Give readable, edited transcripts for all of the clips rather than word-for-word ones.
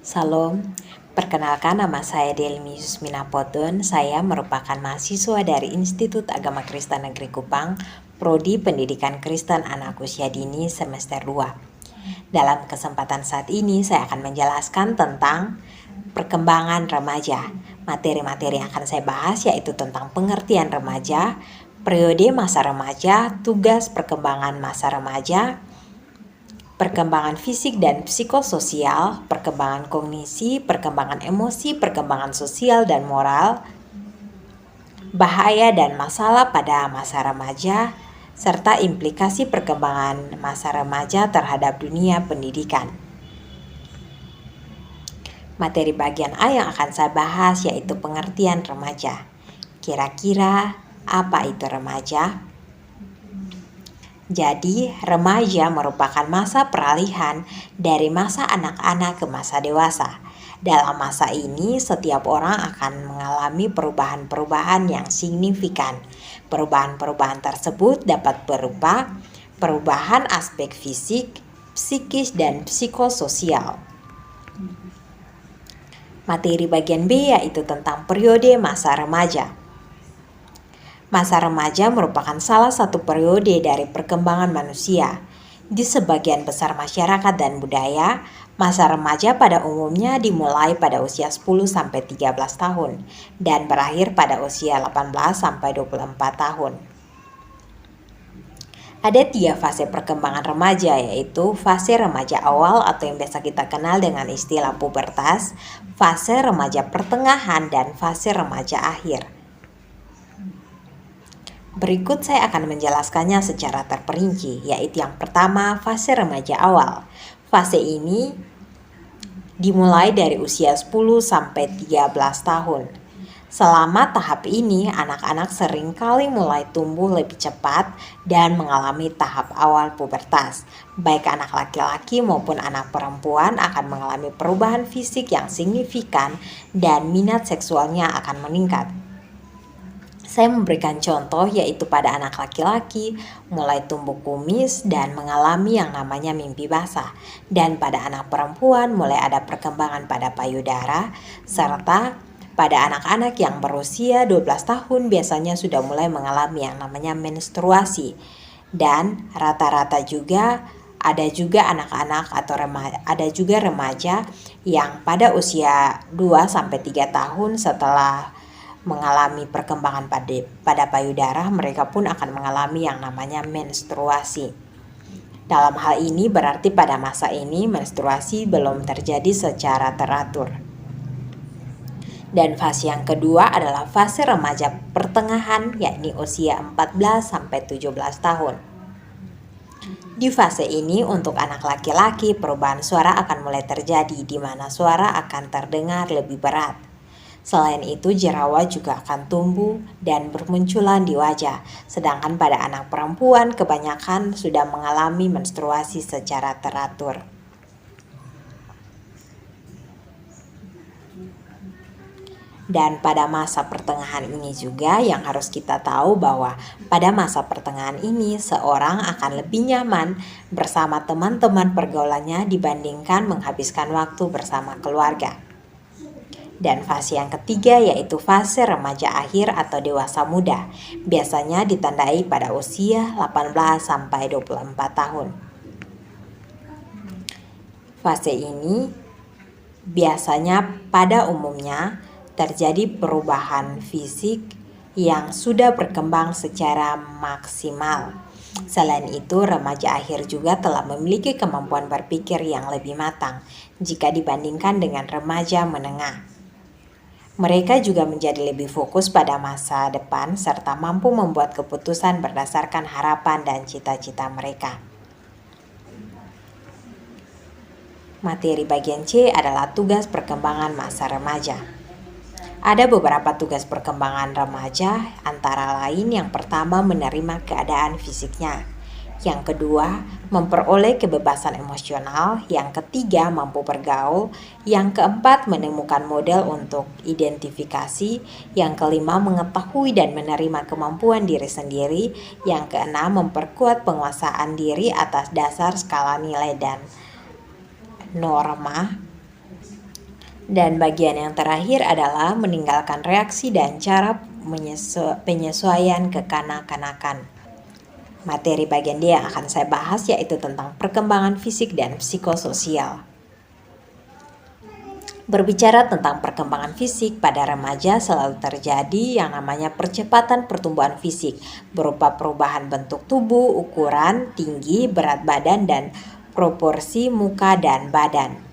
Salam, perkenalkan nama saya Delmi Yusmina Potun. Saya merupakan mahasiswa dari Institut Agama Kristen Negeri Kupang, Prodi Pendidikan Kristen Anak Usia Dini semester 2. Dalam kesempatan saat ini saya akan menjelaskan tentang perkembangan remaja. Materi-materi yang akan saya bahas yaitu tentang pengertian remaja, periode masa remaja, tugas perkembangan masa remaja, perkembangan fisik dan psikososial, perkembangan kognisi, perkembangan emosi, perkembangan sosial dan moral, bahaya dan masalah pada masa remaja, serta implikasi perkembangan masa remaja terhadap dunia pendidikan. Materi bagian A yang akan saya bahas yaitu pengertian remaja. Kira-kira apa itu remaja? Jadi, remaja merupakan masa peralihan dari masa anak-anak ke masa dewasa. Dalam masa ini, setiap orang akan mengalami perubahan-perubahan yang signifikan. Perubahan-perubahan tersebut dapat berupa perubahan aspek fisik, psikis, dan psikososial. Materi bagian B yaitu tentang periode masa remaja. Masa remaja merupakan salah satu periode dari perkembangan manusia. Di sebagian besar masyarakat dan budaya, masa remaja pada umumnya dimulai pada usia 10-13 tahun dan berakhir pada usia 18-24 tahun. Ada 3 fase perkembangan remaja, yaitu fase remaja awal atau yang biasa kita kenal dengan istilah pubertas, fase remaja pertengahan, dan fase remaja akhir. Berikut saya akan menjelaskannya secara terperinci, yaitu yang pertama fase remaja awal. Fase ini dimulai dari usia 10-13 tahun. Selama tahap ini, anak-anak seringkali mulai tumbuh lebih cepat dan mengalami tahap awal pubertas. Baik anak laki-laki maupun anak perempuan akan mengalami perubahan fisik yang signifikan dan minat seksualnya akan meningkat. Saya memberikan contoh yaitu pada anak laki-laki mulai tumbuh kumis dan mengalami yang namanya mimpi basah. Dan pada anak perempuan mulai ada perkembangan pada payudara, serta pada anak-anak yang berusia 12 tahun biasanya sudah mulai mengalami yang namanya menstruasi. Dan rata-rata juga ada juga anak-anak atau remaja yang pada usia 2-3 tahun setelah mengalami perkembangan pada payudara, mereka pun akan mengalami yang namanya menstruasi. Dalam hal ini berarti pada masa ini menstruasi belum terjadi secara teratur. Dan fase yang kedua adalah fase remaja pertengahan, yakni usia 14-17 tahun. Di fase ini untuk anak laki-laki perubahan suara akan mulai terjadi, di mana suara akan terdengar lebih berat. Selain itu, jerawat juga akan tumbuh dan bermunculan di wajah. Sedangkan pada anak perempuan kebanyakan sudah mengalami menstruasi secara teratur. Dan pada masa pertengahan ini juga yang harus kita tahu bahwa pada masa pertengahan ini seorang akan lebih nyaman bersama teman-teman pergaulannya dibandingkan menghabiskan waktu bersama keluarga. Dan fase yang ketiga yaitu fase remaja akhir atau dewasa muda. Biasanya ditandai pada usia 18-24 tahun. Fase ini biasanya pada umumnya terjadi perubahan fisik yang sudah berkembang secara maksimal. Selain itu, remaja akhir juga telah memiliki kemampuan berpikir yang lebih matang jika dibandingkan dengan remaja menengah. Mereka juga menjadi lebih fokus pada masa depan serta mampu membuat keputusan berdasarkan harapan dan cita-cita mereka. Materi bagian C adalah tugas perkembangan masa remaja. Ada beberapa tugas perkembangan remaja, antara lain yang pertama menerima keadaan fisiknya. Yang kedua, memperoleh kebebasan emosional. Yang ketiga, mampu bergaul. Yang keempat, menemukan model untuk identifikasi. Yang kelima, mengetahui dan menerima kemampuan diri sendiri. Yang keenam, memperkuat penguasaan diri atas dasar skala nilai dan norma. Dan bagian yang terakhir adalah meninggalkan reaksi dan cara penyesuaian kekanak-kanakan. Materi bagian D yang akan saya bahas yaitu tentang perkembangan fisik dan psikososial. Berbicara tentang perkembangan fisik, pada remaja selalu terjadi yang namanya percepatan pertumbuhan fisik berupa perubahan bentuk tubuh, ukuran, tinggi, berat badan, dan proporsi muka dan badan.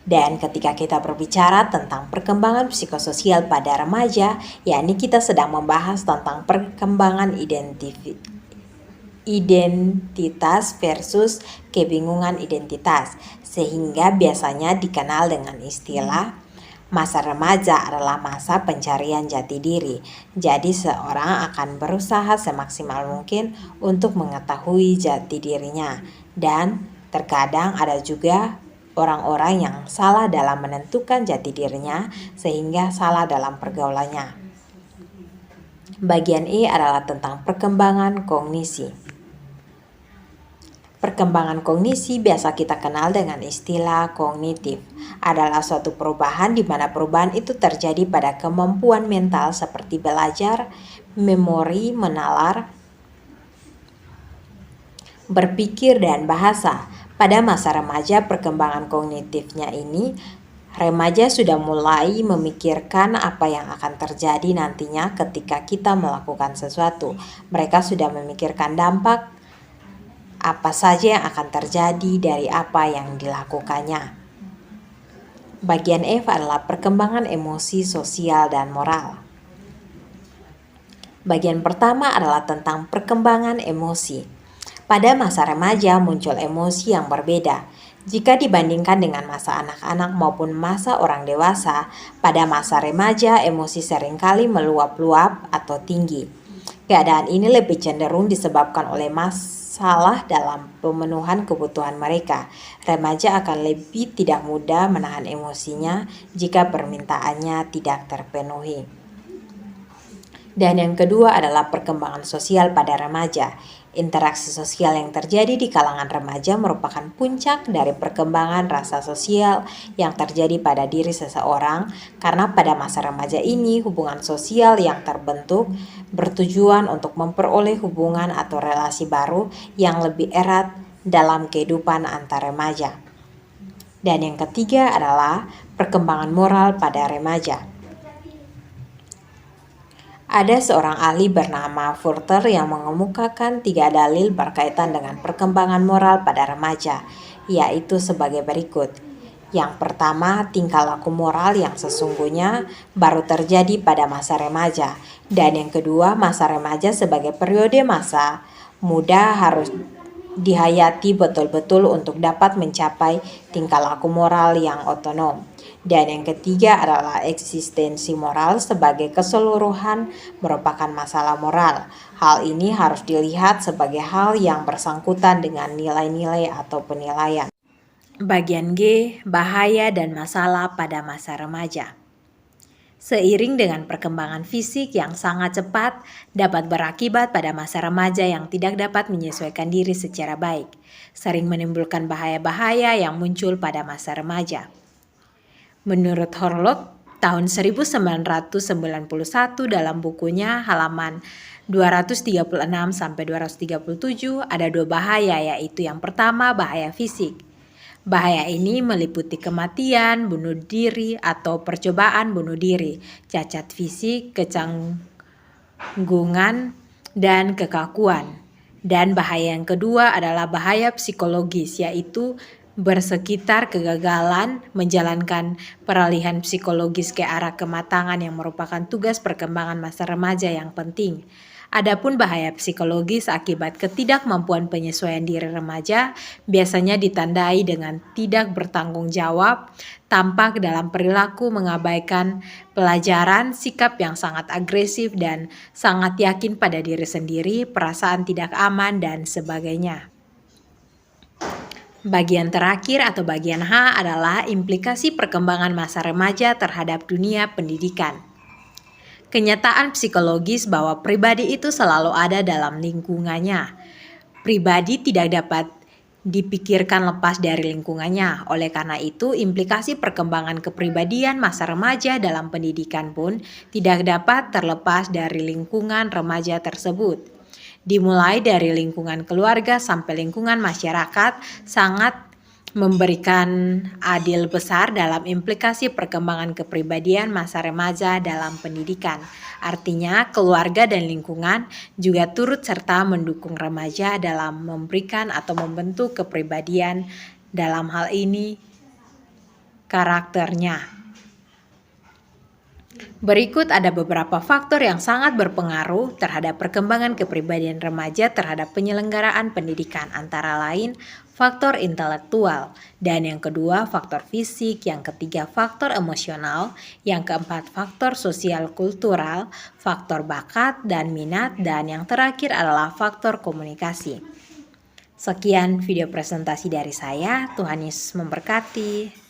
Dan ketika kita berbicara tentang perkembangan psikososial pada remaja, yakni kita sedang membahas tentang perkembangan identitas versus kebingungan identitas, sehingga biasanya dikenal dengan istilah masa remaja adalah masa pencarian jati diri. Jadi seorang akan berusaha semaksimal mungkin untuk mengetahui jati dirinya, dan terkadang ada juga orang-orang yang salah dalam menentukan jati dirinya sehingga salah dalam pergaulannya. Bagian E adalah tentang perkembangan kognisi. Perkembangan kognisi biasa kita kenal dengan istilah kognitif. Adalah suatu perubahan di mana perubahan itu terjadi pada kemampuan mental seperti belajar, memori, menalar, berpikir, dan bahasa. Pada masa remaja, perkembangan kognitifnya ini, remaja sudah mulai memikirkan apa yang akan terjadi nantinya ketika kita melakukan sesuatu. Mereka sudah memikirkan dampak apa saja yang akan terjadi dari apa yang dilakukannya. Bagian F adalah perkembangan emosi, sosial, dan moral. Bagian pertama adalah tentang perkembangan emosi. Pada masa remaja muncul emosi yang berbeda. Jika dibandingkan dengan masa anak-anak maupun masa orang dewasa, pada masa remaja emosi seringkali meluap-luap atau tinggi. Keadaan ini lebih cenderung disebabkan oleh masalah dalam pemenuhan kebutuhan mereka. Remaja akan lebih tidak mudah menahan emosinya jika permintaannya tidak terpenuhi. Dan yang kedua adalah perkembangan sosial pada remaja. Interaksi sosial yang terjadi di kalangan remaja merupakan puncak dari perkembangan rasa sosial yang terjadi pada diri seseorang, karena pada masa remaja ini hubungan sosial yang terbentuk bertujuan untuk memperoleh hubungan atau relasi baru yang lebih erat dalam kehidupan antar remaja. Dan yang ketiga adalah perkembangan moral pada remaja. Ada seorang ahli bernama Furter yang mengemukakan 3 dalil berkaitan dengan perkembangan moral pada remaja, yaitu sebagai berikut. Yang pertama, tingkah laku moral yang sesungguhnya baru terjadi pada masa remaja. Dan yang kedua, masa remaja sebagai periode masa muda harus dihayati betul-betul untuk dapat mencapai tingkah laku moral yang otonom. Dan yang ketiga adalah eksistensi moral sebagai keseluruhan merupakan masalah moral. Hal ini harus dilihat sebagai hal yang bersangkutan dengan nilai-nilai atau penilaian. Bagian G, bahaya dan masalah pada masa remaja. Seiring dengan perkembangan fisik yang sangat cepat, dapat berakibat pada masa remaja yang tidak dapat menyesuaikan diri secara baik, sering menimbulkan bahaya-bahaya yang muncul pada masa remaja. Menurut Horlock, tahun 1991 dalam bukunya halaman 236-237 ada 2 bahaya, yaitu yang pertama bahaya fisik. Bahaya ini meliputi kematian, bunuh diri atau percobaan bunuh diri, cacat fisik, kecanggungan, dan kekakuan. Dan bahaya yang kedua adalah bahaya psikologis, yaitu bersekitar kegagalan menjalankan peralihan psikologis ke arah kematangan yang merupakan tugas perkembangan masa remaja yang penting. Adapun bahaya psikologis akibat ketidakmampuan penyesuaian diri remaja biasanya ditandai dengan tidak bertanggung jawab, tampak dalam perilaku mengabaikan pelajaran, sikap yang sangat agresif dan sangat yakin pada diri sendiri, perasaan tidak aman, dan sebagainya. Bagian terakhir atau bagian H adalah implikasi perkembangan masa remaja terhadap dunia pendidikan. Kenyataan psikologis bahwa pribadi itu selalu ada dalam lingkungannya. Pribadi tidak dapat dipikirkan lepas dari lingkungannya. Oleh karena itu, implikasi perkembangan kepribadian masa remaja dalam pendidikan pun tidak dapat terlepas dari lingkungan remaja tersebut. Dimulai dari lingkungan keluarga sampai lingkungan masyarakat, sangat memberikan andil besar dalam implikasi perkembangan kepribadian masa remaja dalam pendidikan. Artinya, keluarga dan lingkungan juga turut serta mendukung remaja dalam memberikan atau membentuk kepribadian, dalam hal ini karakternya. Berikut ada beberapa faktor yang sangat berpengaruh terhadap perkembangan kepribadian remaja terhadap penyelenggaraan pendidikan, antara lain faktor intelektual, dan yang kedua faktor fisik, yang ketiga faktor emosional, yang keempat faktor sosial kultural, faktor bakat dan minat, dan yang terakhir adalah faktor komunikasi. Sekian video presentasi dari saya, Tuhan Yesus memberkati.